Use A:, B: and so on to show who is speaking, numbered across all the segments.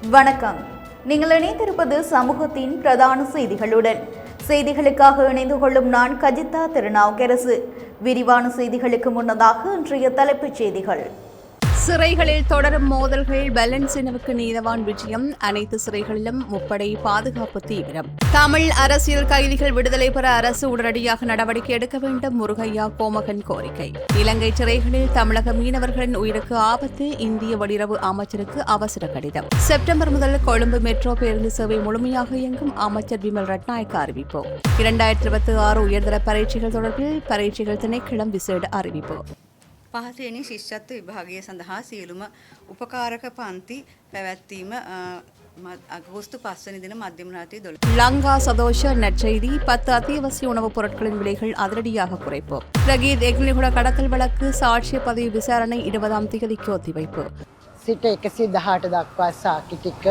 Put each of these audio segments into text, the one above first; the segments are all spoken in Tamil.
A: வணக்கம். நீங்கள் இணைந்திருப்பது சமூகத்தின் பிரதான செய்திகளுடன். செய்திகளுக்காக இணைந்து கொள்ளும் நான் கஜிதா திருநாவுக்கரசு. விரிவான செய்திகளுக்கு முன்னதாக இன்றைய தலைப்புச் செய்திகள். சிறைகளில் தொடரும் மோதல்கள், பலன்சினவுக்கு நீதவான் விஜயம். அனைத்து சிறைகளிலும் முப்படை பாதுகாப்பு தீவிரம். தமிழ் அரசியல் கைதிகள் விடுதலை பெற அரசு உடனடியாக நடவடிக்கை எடுக்க வேண்டும். முருகையா கோமகன் கோரிக்கை. இலங்கை சிறைகளில் தமிழக மீனவர்களின் உயிருக்கு ஆபத்து. இந்திய வெளியுறவு அமைச்சருக்கு அவசர கடிதம். செப்டம்பர் முதல் கொழும்பு மெட்ரோ பேருந்து சேவை முழுமையாக இயங்கும். அமைச்சர் விமல் ரட்நாயக்க அறிவிப்பு. 2026 உயர்தர பரீட்சைகள் தொடர்பில் பரீட்சைகள் திணைக்களம் விசேட அறிவிப்பு.
B: පහතෙනි ශිෂ්‍යත්ව විභාගය සඳහා සියලුම උපකාරක පන්ති පැවැත්වීම අගෝස්තු 5 වෙනි දින මධ්‍යම රාත්‍රී 12.
A: லங்கா சதோஷ நற்செய்தி. 10 அத்தியாவசிய உணவுப் பொருட்களின் விலைகள் அதிரடியாக குறைப்பு. பிரகீத் எக்னிகுட கடத்தல் வழக்கு சாட்சிய பதிவு விசாரணை 20ஆம் தேதிக்கு ஒத்திவைப்பு.
C: සිට 118 දක්වා සාකි ටික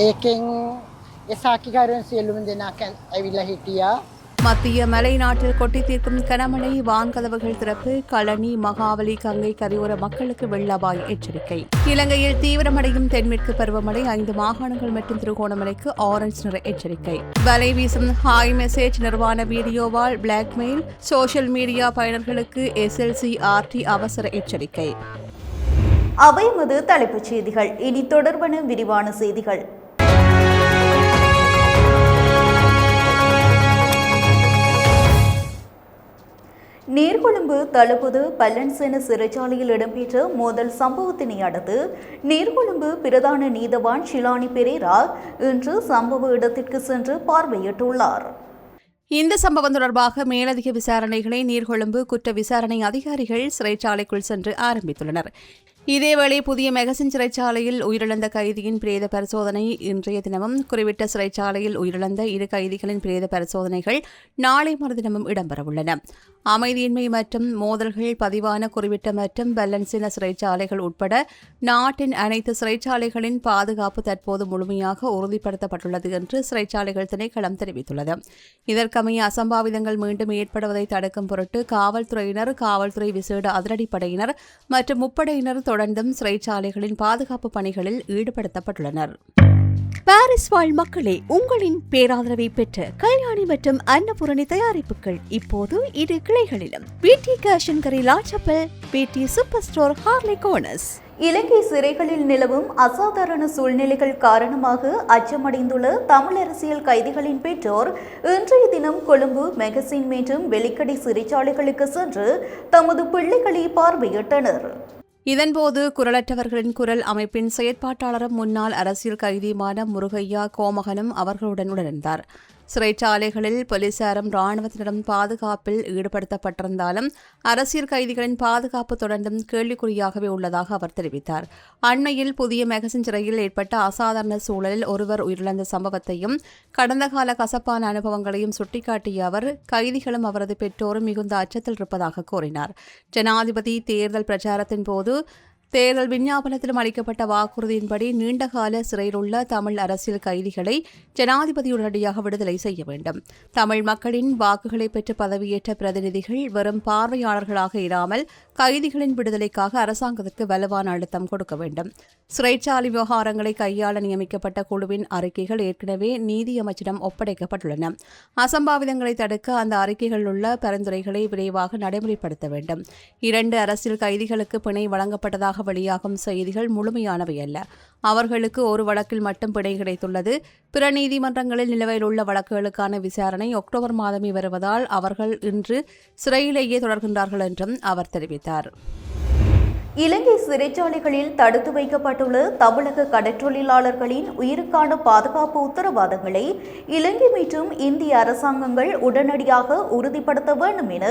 C: ඒකෙන් ඒ සාකිකාරයන් සියලුම දෙනා ඇවිල්ලා හිටියා.
A: மத்திய மலை நாட்டில் கொட்டி தீர்க்கும் கனமழை. வான்கதவுகள் திறப்பு. களனி, மகாவலி, கங்கை கரையோர மக்களுக்கு வெள்ள அபாய எச்சரிக்கை. இலங்கையில் தீவிரமடையும் தென்மேற்கு பருவமழை. 5 மாகாணங்கள் மற்றும் திருகோணமலைக்கு ஆரஞ்ச் நிற எச்சரிக்கை. வலை வீசும் ஹாய் மெசேஜ் நிர்வாண வீடியோவால் பிளாக்மெயில். சோஷியல் மீடியா பயனர்களுக்கு SLCRT அவசர எச்சரிக்கை. அவை எமது தலைப்புச் செய்திகள். இனி தொடர்பான விரிவான செய்திகள். நீர்கொழும்பு தளபது பல்லன்சென சிறைச்சாலையில் இடம்பெற்ற மோதல் சம்பவத்தினை அடுத்து நீர்கொழும்பு பிரதான நீதவான் ஷிலானி பெரேரா இன்று சம்பவ இடத்திற்கு சென்று பார்வையிட்டுள்ளார். இந்த சம்பவம் தொடர்பாக மேலதிக விசாரணைகளை நீர்கொழும்பு குற்ற விசாரணை அதிகாரிகள் சிறைச்சாலைக்குள் சென்று ஆரம்பித்துள்ளனர். இதேவேளை புதிய மெகசின் சிறைச்சாலையில் உயிரிழந்த கைதியின் பிரேத பரிசோதனை இன்றைய தினமும், குறிப்பிட்ட சிறைச்சாலையில் உயிரிழந்த 2 கைதிகளின் பிரேத பரிசோதனைகள் நாளை மறுதினமும் இடம்பெறவுள்ளன. அமைதியின்மை மற்றும் மோதல்கள் பதிவான குறிப்பிட்ட மற்றும் பல்லன்சின சிறைச்சாலைகள் உட்பட நாட்டின் அனைத்து சிறைச்சாலைகளின் பாதுகாப்பு தற்போது முழுமையாக உறுதிப்படுத்தப்பட்டுள்ளது என்று சிறைச்சாலைகள் திணைக்களம் தெரிவித்துள்ளது. இதற்கமைய அசம்பாவிதங்கள் மீண்டும் ஏற்படுவதை தடுக்கும் பொருட்டு காவல்துறையினர், காவல்துறை விசேட அதிரடிப்படையினர் மற்றும் முப்படையினர் தொடர்ந்தும் சிறைச்சாலைகளின் பாதுகாப்பு பணிகளில் ஈடுபடுத்தப்பட்டுள்ளனர். பாரிஸ் வாழ் மக்களே, உங்களின் பேராதரவை பெற்ற கல்யாணி மற்றும் அன்னபூரணி தயாரிப்புகள் இப்போது 2 கிளைகளிலும். பிடி கேஷன் கரி லாச்சப்பல், பிடி சூப்பர் ஸ்டோர் ஹார்லி கோனஸ். இலங்கை சிறைகளில் நிலவும் அசாதாரண சூழ்நிலைகள் காரணமாக அச்சமடைந்துள்ள தமிழ் அரசியல் கைதிகளின் பெற்றோர் இன்றைய தினம் கொழும்பு மெகசின் மற்றும் வெலிக்கடை சிறைச்சாலைகளுக்கு சென்று தமது பிள்ளைகளை பார்வையிட்டனர். இதன்போது குரலற்றவர்களின் குரல் அமைப்பின் செயற்பாட்டாளரும் முன்னாள் அரசியல் கைதியுமான முருகையா கோமகனும் அவர்களுடன் உடனிருந்தார். சிறைச்சாலைகளில் போலீசாரும் இராணுவத்தினரும் பாதுகாப்பில் ஈடுபடுத்தப்பட்டிருந்தாலும் அரசியல் கைதிகளின் பாதுகாப்பு தொடர்ந்தும் கேள்விக்குறியாகவே உள்ளதாக அவர் தெரிவித்தார். அண்மையில் புதிய மெகசின் சிறையில் ஏற்பட்ட அசாதாரண சூழலில் ஒருவர் உயிரிழந்த சம்பவத்தையும் கடந்த கால கசப்பான அனுபவங்களையும் சுட்டிக்காட்டிய அவர் கைதிகளும் அவரது பெற்றோரும் மிகுந்த அச்சத்தில் இருப்பதாக கூறினார். ஜனாதிபதி தேர்தல் பிரச்சாரத்தின் போது தேர்தல் விஞ்ஞாபனத்திலும் அளிக்கப்பட்ட வாக்குறுதியின்படி நீண்டகால சிறையில் உள்ள தமிழ் அரசியல் கைதிகளை ஜனாதிபதி உடனடியாக விடுதலை செய்ய வேண்டும். தமிழ் மக்களின் வாக்குகளை பெற்று பதவியேற்ற பிரதிநிதிகள் வெறும் பார்வையாளர்களாக இராமல் கைதிகளின் விடுதலைக்காக அரசாங்கத்திற்கு வலுவான அழுத்தம் கொடுக்க வேண்டும். சிறைச்சாலை விவகாரங்களை கையாள நியமிக்கப்பட்ட குழுவின் அறிக்கைகள் ஏற்கனவே நீதி அமைச்சிடம் ஒப்படைக்கப்பட்டுள்ளன. அசம்பாவிதங்களை தடுக்க அந்த அறிக்கைகளில் உள்ள பரிந்துரைகளை விரைவாக நடைமுறைப்படுத்த வேண்டும். 2 அரசியல் கைதிகளுக்கு பிணை வழங்கப்பட்டதாக வெளியாகும் செய்திகள் முழுமையானவை அல்ல. அவர்களுக்கு ஒரு வழக்கில் மட்டும் பிணை கிடைத்துள்ளது. பிற நீதிமன்றங்களில் நிலுவையில் உள்ள வழக்குகளுக்கான விசாரணை அக்டோபர் மாதமே வருவதால் அவர்கள் இன்று சிறையிலேயே தொடர்கின்றார்கள் என்றும் அவர் தெரிவித்தார். இலங்கை சிறைச்சாலைகளில் தடுத்து வைக்கப்பட்டுள்ள தமிழக கடற்றொழிலாளர்களின் உயிருக்கான பாதுகாப்பு உத்தரவாதங்களை இலங்கை மற்றும் இந்திய அரசாங்கங்கள் உடனடியாக உறுதிப்படுத்த வேண்டும் என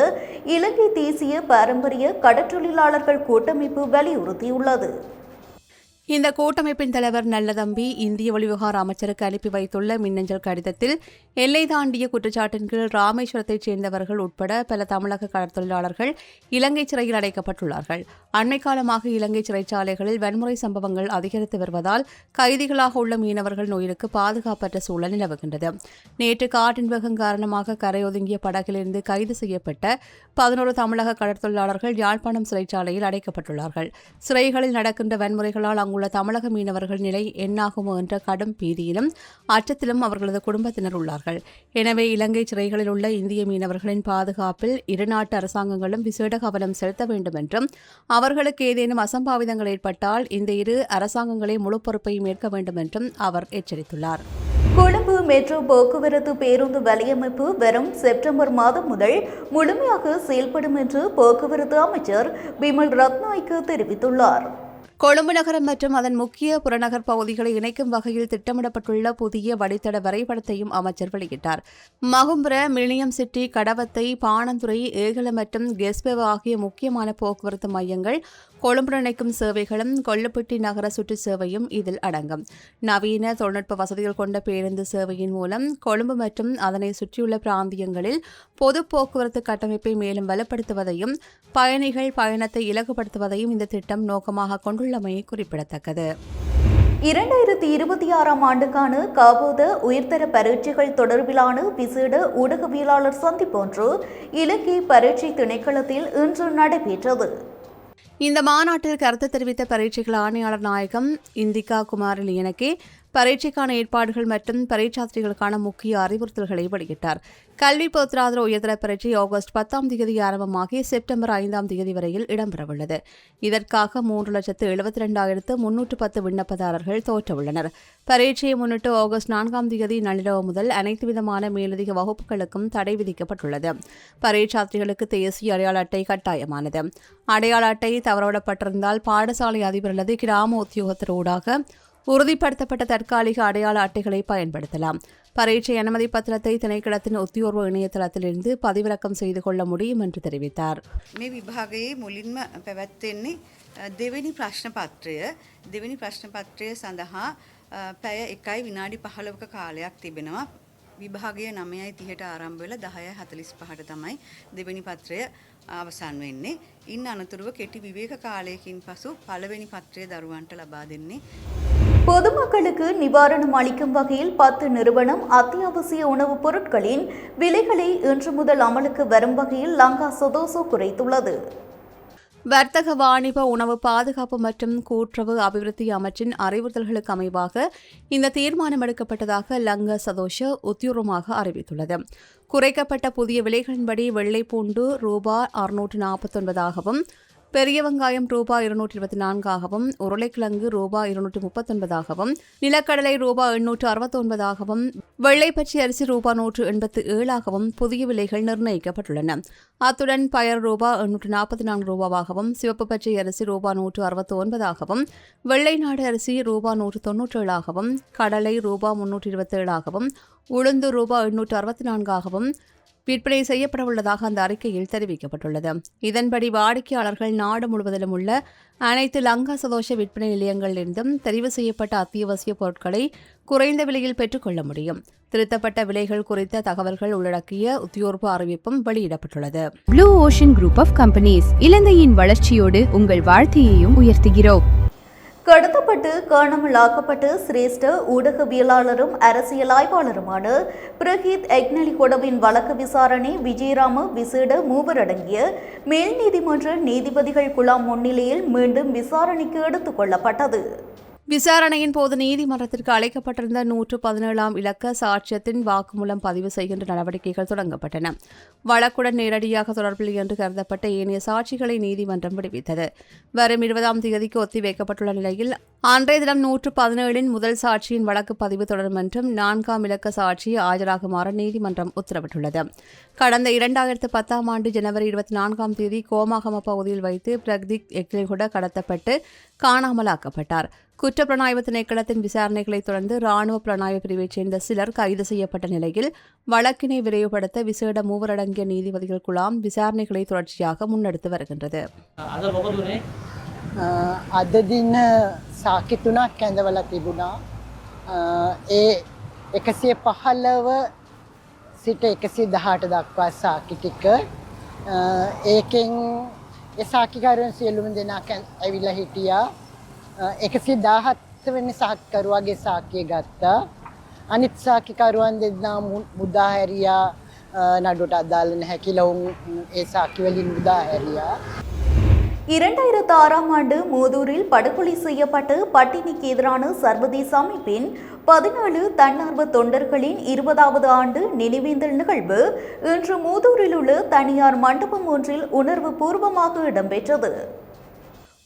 A: இலங்கை தேசிய பாரம்பரிய கடற்றொழிலாளர்கள் கூட்டமைப்பு வலியுறுத்தியுள்ளது. இந்த கூட்டமைப்பின் தலைவர் நல்லதம்பி இந்திய வெளிவிவகார அமைச்சருக்கு அனுப்பி வைத்துள்ள மின்னஞ்சல் கடிதத்தில் எல்லை தாண்டிய குற்றச்சாட்டின் கீழ் ராமேஸ்வரத்தைச் சேர்ந்தவர்கள் உட்பட பல தமிழக கடற்தொழிலாளர்கள் இலங்கை சிறையில் அடைக்கப்பட்டுள்ளார்கள். அண்மை காலமாக இலங்கை சிறைச்சாலைகளில் வன்முறை சம்பவங்கள் அதிகரித்து வருவதால் கைதிகளாக உள்ள மீனவர்கள் உயிருக்கு பாதுகாப்பற்ற சூழல் நிலவுகின்றது. நேற்று காற்றின் வேகம் காரணமாக கரையொதுங்கிய படகிலிருந்து கைது செய்யப்பட்ட 11 தமிழக கடற்தொழிலாளர்கள் யாழ்ப்பாணம் சிறைச்சாலையில் அடைக்கப்பட்டுள்ளார்கள். சிறைகளில் நடக்கின்ற வன்முறைகளால் அங்குள்ள
D: அங்குள்ள தமிழக மீனவர்கள் நிலை என்னாகுமோ என்ற கடும் பீதியிலும் அச்சத்திலும் அவர்களது குடும்பத்தினர் உள்ளார்கள். எனவே இலங்கை சிறைகளில் உள்ள இந்திய மீனவர்களின் பாதுகாப்பில் இரு நாட்டு அரசாங்கங்களும் விசேட கவனம் செலுத்த வேண்டும் என்றும் அவர்களுக்கு ஏதேனும் அசம்பாவிதங்கள் ஏற்பட்டால் இந்த இரு அரசாங்கங்களே முழு பொறுப்பையும் ஏற்க வேண்டும் என்றும் அவர் எச்சரித்துள்ளார்.
A: கொழும்பு மெட்ரோ போக்குவரத்து பேருந்து வலையமைப்பு வரும் செப்டம்பர் மாதம் முதல் முழுமையாக செயல்படும் என்று போக்குவரத்து அமைச்சர் பிமல் ரத்நாயக்க தெரிவித்துள்ளார்.
D: கொழும்பு நகரம் மற்றும் அதன் முக்கிய புறநகர் பகுதிகளை இணைக்கும் வகையில் திட்டமிடப்பட்டுள்ள புதிய வழித்தட வரைபடத்தையும் அமைச்சர் வெளியிட்டார். மகும்புர, மில்லியம் சிட்டி, கடவத்தை, பாணந்துறை, ஏகல மற்றும் கெஸ்பெவ ஆகிய முக்கியமான போக்குவரத்து மையங்கள், கொழும்பு இணைக்கும் சேவைகளும், கொல்லுப்பட்டி நகர சுற்று சேவையும் இதில் அடங்கும். நவீன தொழில்நுட்ப வசதிகள் கொண்ட பேருந்து சேவையின் மூலம் கொழும்பு மற்றும் அதனை சுற்றியுள்ள பிராந்தியங்களில் பொது போக்குவரத்து கட்டமைப்பை மேலும் வலுப்படுத்துவதையும் பயணிகள் பயணத்தை இலகுபடுத்துவதையும் இந்த திட்டம் நோக்கமாக கொண்டுள்ளமை குறிப்பிடத்தக்கது.
A: 2026ஆம் ஆண்டுக்கான காபோத உயர்தர பரீட்சைகள் தொடர்பிலான விசேட ஊடகவியலாளர் சந்திப்பொன்று இலங்கை பரீட்சை திணைக்களத்தில் இன்று நடைபெற்றது.
D: இந்த மாநாட்டில் கருத்து தெரிவித்த பரீட்சைகள் ஆணையாளர் நாயகம் இந்திகா குமார் லியனகே பரீட்சைக்கான ஏற்பாடுகள் மற்றும் பரீட்சார்த்திகளுக்கான முக்கிய அறிவுறுத்தல்களை வெளியிட்டார். கல்வி பொதுத்தராதர உயர்தர பரீட்சை ஆகஸ்ட் 10ஆம் தேதி ஆரம்பமாகி செப்டம்பர் 5ஆம் தேதி வரையில் இடம்பெறவுள்ளது. இதற்காக 3,72,310 விண்ணப்பதாரர்கள் தோற்றவுள்ளனர். பரீட்சையை முன்னிட்டு ஆகஸ்ட் 4ஆம் தேதி நள்ளிரவு முதல் அனைத்து விதமான மேலதிக வகுப்புகளுக்கும் தடை விதிக்கப்பட்டுள்ளது. பரீட்சார்த்திகளுக்கு தேசிய அடையாள அட்டை கட்டாயமானது. அடையாள அட்டை தவறவிடப்பட்டிருந்தால் பாடசாலை அதிபர் அல்லது கிராம உத்தியோகத்தர் ஊடாக உறுதிப்படுத்தப்பட்ட தற்காலிக அடையாள அட்டைகளை பயன்படுத்தலாம். பரீட்சை அனுமதி பத்திரத்தை திணைக்களத்தின் உத்தியோர்வு இணையதளத்திலிருந்து பதிவிறக்கம் செய்து கொள்ள முடியும் என்று தெரிவித்தார்.
B: මේ විභාගයේ මුලින්ම පැවැත්වෙන්නේ දෙවෙනි ප්‍රශ්න පත්‍රය සඳහා පැය 1යි විනාඩි 15ක කාලයක් තිබෙනවා. විභාගය 9:30ට ආරම්භ වෙලා 10:45ට තමයි දෙවෙනි පත්‍රය අවසන් වෙන්නේ. ඉන් අනතුරුව කෙටි විවේක කාලයකින් පසු පළවෙනි පත්‍රය දරුවන්ට ලබා දෙන්නේ.
A: பொதுமக்களுக்கு நிவாரணம் அளிக்கும் வகையில் 10 நிறுவனம் அத்தியாவசிய உணவுப் பொருட்களின் விலைகளை இன்று முதல் அமலுக்கு வரும் வகையில் லங்கா சதோசோ குறைத்துள்ளது.
D: வர்த்தக, வாணிப, உணவு பாதுகாப்பு மற்றும் கூட்டுறவு அபிவிருத்தி அமைச்சின் அறிவுறுத்தல்களுக்கு அமைவாக இந்த தீர்மானம் எடுக்கப்பட்டதாக லங்கா சதோஷ உத்தியோகமாக அறிவித்துள்ளது. குறைக்கப்பட்ட புதிய விலைகளின்படி வெள்ளைப்பூண்டு ரூபாய் 649ஆகவும், பெரிய வெங்காயம் ரூபாய் 224ஆகவும், உருளைக்கிழங்கு ரூபாய் 239ஆகவும், நிலக்கடலை ரூபாய் 869ஆகவும், வெள்ளைப்பச்சை அரிசி ரூபாய் 187ஆகவும் புதிய விலைகள் நிர்ணயிக்கப்பட்டுள்ளன. அத்துடன் பயர் ரூபாய் 844 ரூபாவாகவும், சிவப்பு பச்சை அரிசி ரூபாய் 169ஆகவும், வெள்ளை நாடு அரிசி ரூபாய் 197ஆகவும், கடலை ரூபாய் 327ஆகவும், உளுந்து ரூபாய் 864ஆகவும் விற்பனை செய்யப்படவுள்ளதாக அந்த அறிக்கையில் தெரிவிக்கப்பட்டுள்ளது. இதன்படி வாடிக்கையாளர்கள் நாடு முழுவதிலும் உள்ள அனைத்து லங்கா சதோஷ விற்பனை நிலையங்களிலிருந்தும் தெரிவு செய்யப்பட்ட அத்தியாவசிய பொருட்களை குறைந்த விலையில் பெற்றுக்கொள்ள முடியும். திருத்தப்பட்ட விலைகள் குறித்த தகவல்கள் உள்ளடக்கிய உத்தியோர்ப்பு அறிவிப்பும் வெளியிடப்பட்டுள்ளது.
E: Blue ocean group of companies இலங்கையின் வளர்ச்சியோடு உங்கள் வாழ்க்கையையும் உயர்த்துகிறோம்.
A: கடத்தப்பட்டு காணாமலாக்கப்பட்டு சிரேஷ்ட ஊடகவியலாளரும் அரசியல் ஆய்வாளருமான பிரகீத் எக்னலிகொடவின் வழக்கு விசாரணை விஜயராம விசேட மூவர் அடங்கிய மேல் நீதிமன்ற நீதிபதிகள் குழாம் முன்னிலையில் மீண்டும் விசாரணைக்கு எடுத்துக் கொள்ளப்பட்டது.
D: விசாரணையின் போது நீதிமன்றத்திற்கு அழைக்கப்பட்டிருந்த 117ஆம் இலக்க சாட்சியத்தின் வாக்குமூலம் பதிவு செய்கின்ற நடவடிக்கைகள் தொடங்கப்பட்டன. வழக்குடன் நேரடியாக தொடர்பில்லை என்று கருதப்பட்ட ஏனைய சாட்சிகளை நீதிமன்றம் விடுவித்தது. வரும் 20ஆம் தேதிக்கு ஒத்திவைக்கப்பட்டுள்ள நிலையில் அன்றைய தினம் 117இன் முதல் சாட்சியின் வழக்கு பதிவு தொடரும் என்றும் 4ஆம் இலக்க சாட்சி ஆஜராகுமாறு நீதிமன்றம் உத்தரவிட்டுள்ளது. கடந்த 2010ஆம் ஆண்டு ஜனவரி 24ஆம் தேதி கோமாகம பகுதியில் வைத்து பிரகீத் எக்னலிகொட கடத்தப்பட்டு காணாமலாக்கப்பட்டார். குற்றப்புலனாய்வு திணைக்களத்தின் விசாரணைகளை தொடர்ந்து ராணுவ புலனாய்வு பிரிவைச் சேர்ந்த சிலர் கைது செய்யப்பட்ட நிலையில் வழக்கினை விரைவுபடுத்த விசேட மூவரடங்கிய நீதிபதிகள் குழாம் விசாரணைகளை தொடர்ச்சியாக முன்னெடுத்து வருகின்றது.
C: අද දින සාක්ෂි තුනක් ඇඳවලා තිබුණා. ඒ 115 සිට 118 දක්වා සාක්ෂි ටික ඒකෙන් ඒ සාක්ෂිකරුවන් සියලුම දෙනා ඇවිල්ලා හිටියා. 117 වෙනි සාක්ෂිකරුවාගේ සාක්ෂිය ගත්තා. අනිත් සාක්ෂිකරුවන් දෙන්නා මුදා හැරියා. නඩුවට අදාළ නැහැ කියලා ඒ සාක්ෂි වලින් මුදා හැරියා.
A: 2006ஆம் ஆண்டு மூதூரில் படுகொலை செய்யப்பட்டு பட்டினிக்கு எதிரான சர்வதேச அமைப்பின் 17 தன்னார்வ தொண்டர்களின் 20வது ஆண்டு நினைவேந்தல் நிகழ்வு இன்று மூதூரில் உள்ள தனியார் மண்டபம் ஒன்றில் உணர்வு பூர்வமாக இடம்பெற்றது.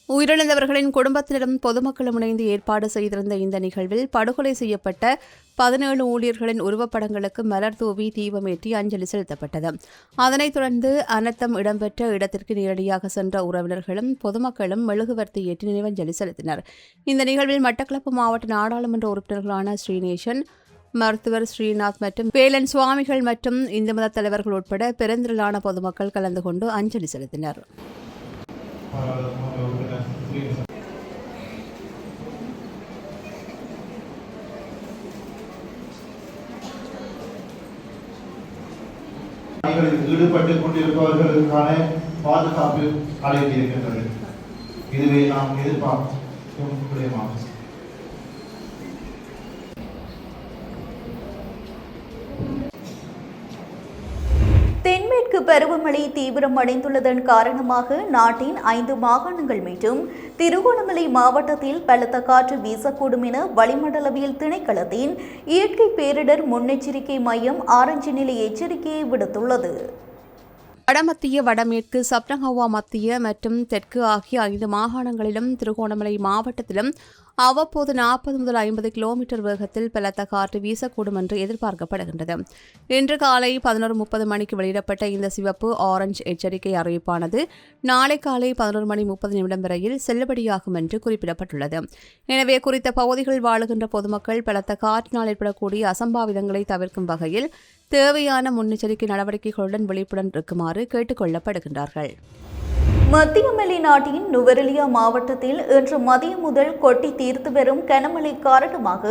D: உயிரிழந்தவர்களின் குடும்பத்தினரும் பொதுமக்களும் இணைந்து ஏற்பாடு செய்திருந்த இந்த நிகழ்வில் படுகொலை செய்யப்பட்ட 17 ஊழியர்களின் உருவப்படங்களுக்கு மலர் தூவி தீபமேற்றி அஞ்சலி செலுத்தப்பட்டது. அதனைத் தொடர்ந்து அனர்த்தம் இடம்பெற்ற இடத்திற்கு நேரடியாக சென்ற உறவினர்களும் பொதுமக்களும் மெழுகுவர்த்தி ஏற்றி நினைவஞ்சலி செலுத்தினர். இந்த நிகழ்வில் மட்டக்களப்பு மாவட்ட நாடாளுமன்ற உறுப்பினர்களான ஸ்ரீநேசன், மருத்துவர் ஸ்ரீநாத் மற்றும் வேலன் சுவாமிகள் மற்றும் இந்து மத தலைவர்கள் உட்பட பெருந்திரளான பொதுமக்கள் கலந்து கொண்டு அஞ்சலி செலுத்தினர்.
F: ஈடுபட்டுக் கொண்டிருப்பவர்களுக்கான பாதுகாப்பு அடைந்திருக்கின்றது. இதுவே நாம் எதிர்பார்க்கும் விடயமாகும்.
A: தென்மேற்கு பருவமழை தீவிரமடைந்துள்ளதன் காரணமாக நாட்டின் 5 மாகாணங்கள் மற்றும் திருகோணமலை மாவட்டத்தில் பலத்த காற்று வீசக்கூடும் என வளிமண்டலவியல் திணைக்களத்தின் இயற்கை பேரிடர் முன்னெச்சரிக்கை மையம் ஆரஞ்சு நிலை எச்சரிக்கையை விடுத்துள்ளது.
D: வடமத்திய, வடமேற்கு, சப்ரகவா மத்திய மற்றும் தெற்கு ஆகிய 5 மாகாணங்களிலும் திருகோணமலை மாவட்டத்திலும் அவ்வப்போது 40 முதல் 50 கிலோமீட்டர் வேகத்தில் பலத்த காற்று வீசக்கூடும் என்று எதிர்பார்க்கப்படுகின்றது. இன்று காலை 11:30 மணிக்கு வெளியிடப்பட்ட இந்த சிவப்பு ஆரஞ்சு எச்சரிக்கை அறிவிப்பானது நாளை காலை 11:30 வரையில் செல்லுபடியாகும் என்று குறிப்பிடப்பட்டுள்ளது. எனவே குறித்த பகுதிகளில் வாழுகின்ற பொதுமக்கள் பலத்த காற்றினால் ஏற்படக்கூடிய அசம்பாவிதங்களை தவிர்க்கும் வகையில் தேவையான முன்னெச்சரிக்கை நடவடிக்கைகளுடன் விழிப்புடன் இருக்குமாறு கேட்டுக் கொள்ளப்படுகின்றார்கள்.
A: மத்திய மலை நாட்டின் நுவரெலியா மாவட்டத்தில் இன்று மதியம் முதல் கொட்டி தீர்த்து வரும் கனமழை காரணமாக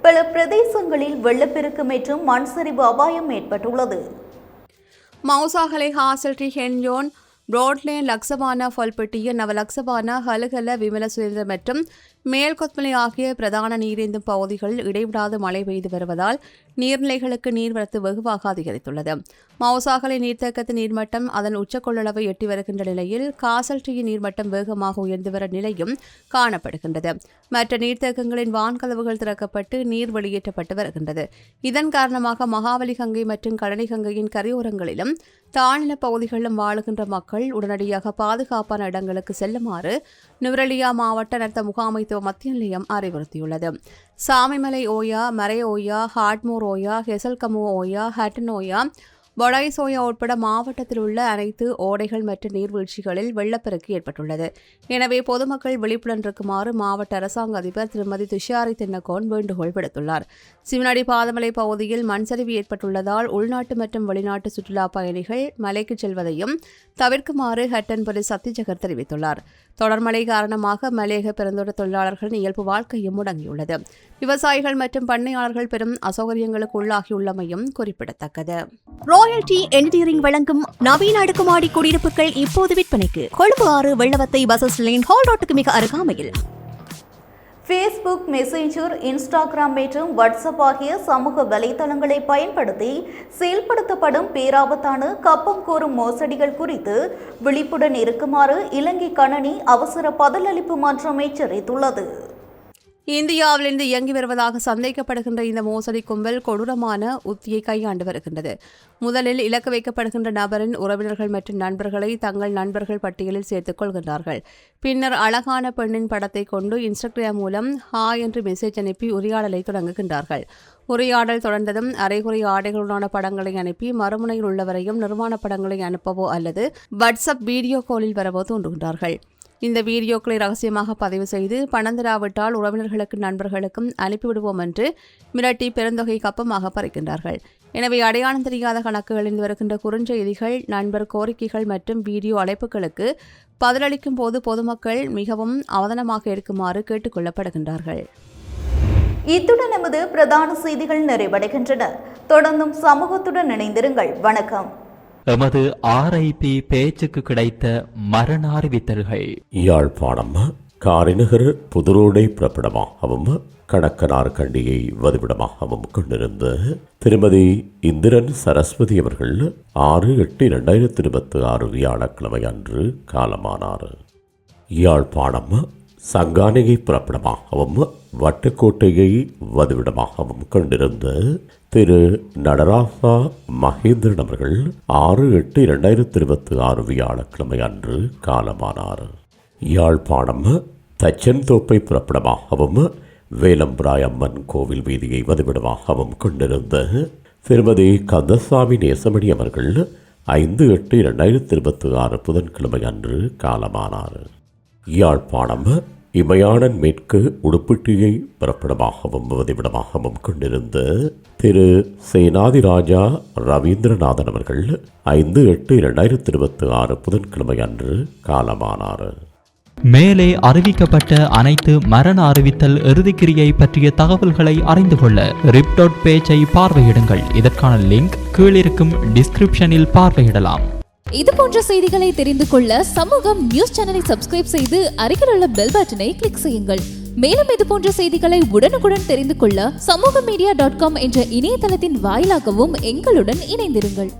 A: பல பிரதேசங்களில் வெள்ளப்பெருக்கு மற்றும் மண் சரிவு அபாயம் ஏற்பட்டுள்ளது.
D: மௌசாகலை, ஹாசல்டி, ஹென்யோன், புரோட்லேன், லக்சவானா, ஃபல்பட்டிய, நவலக்சவானா, ஹலுகல, விமல சுரேந்திர மற்றும் மேல்கொத்மலை ஆகிய பிரதான நீரேந்தும் பகுதிகளில் இடைவிடாது மழை பெய்து வருவதால் நீர்நிலைகளுக்கு நீர்வரத்து வெகுவாக அதிகரித்துள்ளது. மௌசாகலை நீர்த்தேக்கத்தின் நீர்மட்டம் அதன் உச்சக்கொள்ளளவை எட்டி வருகின்ற நிலையில் காசல்டியின் நீர்மட்டம் வேகமாக உயர்ந்து வர நிலையும் காணப்படுகின்றது. மற்ற நீர்த்தேக்கங்களின் வான்கதவுகள் திறக்கப்பட்டு நீர் வெளியேற்றப்பட்டு வருகின்றது. இதன் காரணமாக மகாவலி கங்கை மற்றும் கடனை கங்கையின் கரையோரங்களிலும் தாழ்நில பகுதிகளிலும் வாழுகின்ற மக்கள் உடனடியாக பாதுகாப்பான இடங்களுக்கு செல்லுமாறு நுவரெலியா மாவட்ட அனர்த்த முகாமைத்துவ மத்திய நிலையம் அறிவுறுத்தியுள்ளது. சாமிமலை ஓயா, மறை ஓயா, ஹாட்மோர் ஓயா, ஹெசல்கமோ ஓயா, ஹட்டன் ஓயா, பொடாய்ஸ் ஓயா உட்பட மாவட்டத்தில் உள்ள அனைத்து ஓடைகள் மற்றும் நீர்வீழ்ச்சிகளில் வெள்ளப்பெருக்கு ஏற்பட்டுள்ளது. எனவே பொதுமக்கள் விழிப்புடன் இருக்குமாறு மாவட்ட அரசாங்க அதிபர் திருமதி துஷாரி தென்னகோன் வேண்டுகோள் விடுத்துள்ளார். சிவனடி பாதமலை பகுதியில் மண்சரிவு ஏற்பட்டுள்ளதால் உள்நாட்டு மற்றும் வெளிநாட்டு சுற்றுலா பயணிகள் மலைக்கு செல்வதையும் தவிர்க்குமாறு ஹட்டன் போலீஸ் சத்தியஜகர் தெரிவித்துள்ளார். தொடர்மழை காரணமாக மலையக பெருந்தோட்ட தொழிலாளர்களின் இயல்பு வாழ்க்கையும் முடங்கியுள்ளது. விவசாயிகள் மற்றும் பண்ணையாளர்கள் பெரும் அசௌகரியங்களுக்கு உள்ளாகியுள்ளமையும் குறிப்பிடத்தக்கது.
G: ராயல்டி என்ஜினியரிங் வழங்கும் நவீன அடுக்குமாடி குடியிருப்புகள் இப்போது விற்பனைக்கு. Colombo 6 Wellawatte bus line hall ரோட்டுக்கு மிக அருகாமையில்.
A: ஃபேஸ்புக், மெசேஞ்சர், இன்ஸ்டாகிராம் மற்றும் வாட்ஸ்அப் ஆகிய சமூக வலைதளங்களை பயன்படுத்தி செயல்படுத்தப்படும் பேராபத்தான கப்பம் கோரும் மோசடிகள் குறித்து விழிப்புடன் இருக்குமாறு இலங்கை கணனி அவசர பதிலளிப்பு மன்றம் எச்சரித்துள்ளது.
D: இந்தியாவிலிருந்து இயங்கி வருவதாக சந்தேகப்படுகின்ற இந்த மோசடி கும்பல் கொடூரமான உத்தியை கையாண்டு வருகின்றது. முதலில் இலக்கு வைக்கப்படுகின்ற நபரின் உறவினர்கள் மற்றும் நண்பர்களை தங்கள் நண்பர்கள் பட்டியலில் சேர்த்துக் கொள்கின்றார்கள். பின்னர் அழகான பெண்ணின் படத்தை கொண்டு இன்ஸ்டாகிராம் மூலம் ஹாய் என்று மெசேஜ் அனுப்பி உரையாடலை தொடங்குகின்றார்கள். உரையாடல் தொடர்ந்ததும் அரைகுறை ஆடைகளுடனான படங்களை அனுப்பி மறுமுனையில் உள்ளவரையும் நிர்மாண படங்களை அனுப்பவோ அல்லது வாட்ஸ்அப் வீடியோ காலில் வரவோ தூண்டுகின்றார்கள். இந்த வீடியோக்களை ரகசியமாக பதிவு செய்து பணம் தராவிட்டால் உறவினர்களுக்கும் நண்பர்களுக்கும் அனுப்பிவிடுவோம் என்று மிரட்டி பெருந்தொகை கப்பமாக பறிக்கின்றார்கள். எனவே அடையாளம் தெரியாத கணக்குகளில் வருகின்ற குறுஞ்செய்திகள், நண்பர் கோரிக்கைகள் மற்றும் வீடியோ அழைப்புகளுக்கு பதிலளிக்கும் போது பொதுமக்கள் மிகவும் அவதானமாக இருக்குமாறு கேட்டுக் கொள்ளப்படுகின்றார்கள்.
A: இத்துடன் நமது பிரதான செய்திகள் நிறைவடைகின்றன. தொடர்ந்தும் சமூகத்துடன் இணைந்திருங்கள். வணக்கம்.
H: எமது RIP பேச்சுக்கு கிடைத்த மரண அறிவித்தல்கள்.
I: யாழ்ப்பாணம் காரிநகர் புதுரோடை பிறப்பிடமாகவும் கடக்கனார் கண்டியை வதிவிடமாகவும் கொண்டிருந்த திருமதி இந்திரன் சரஸ்வதி அவர்கள் 6/8/2026 வியாழக்கிழமை அன்று காலமானார். யாழ்ப்பாணம் சங்கானையை பிறப்பிடமாகவும் வட்டுக்கோட்டையை வதிவிடமாகவும் கொண்டிருந்த திரு நடராசா மகேந்திரன் அவர்கள் 6/8/2026 வியாழக்கிழமை அன்று காலமானார். யாழ்ப்பாணம் தச்சன்தோப்பை பிறப்பிடமாகவும் வேலம்பிராய் அம்மன் கோவில் வீதியை வதிவிடமாகவும் கொண்டிருந்த திருமதி கந்தசாமி நேசமணி அவர்கள் 5/8/2026 புதன்கிழமை அன்று காலமானார். யாழ்ப்பாணம் இமயானன் மேற்கு உடுப்பிட்டியை பிறப்பிடமாகவும் வதிவிடமாகவும் கொண்டிருந்த திரு சேனாதிராஜா ரவீந்திரநாதன் அவர்கள் 5/8/2026 புதன்கிழமை அன்று காலமானார்.
H: மேலே அறிவிக்கப்பட்ட அனைத்து மரண அறிவித்தல் இறுதிக்கிரியை பற்றிய தகவல்களை அறிந்து கொள்ள ரிப் பேஜை பார்வையிடுங்கள். இதற்கான லிங்க் கீழிருக்கும் டிஸ்கிரிப்ஷனில் பார்வையிடலாம்.
J: இது போன்ற செய்திகளை தெரிந்து கொள்ள சமூகம் நியூஸ் சேனலை சப்ஸ்கிரைப் செய்து அருகில் உள்ள பெல் பட்டனை கிளிக் செய்யுங்கள். மேலும் இது போன்ற செய்திகளை உடனுக்குடன் தெரிந்து கொள்ள சமூகமீடியா.com என்ற இணையதளத்தின் வாயிலாகவும் எங்களுடன் இணைந்திருங்கள்.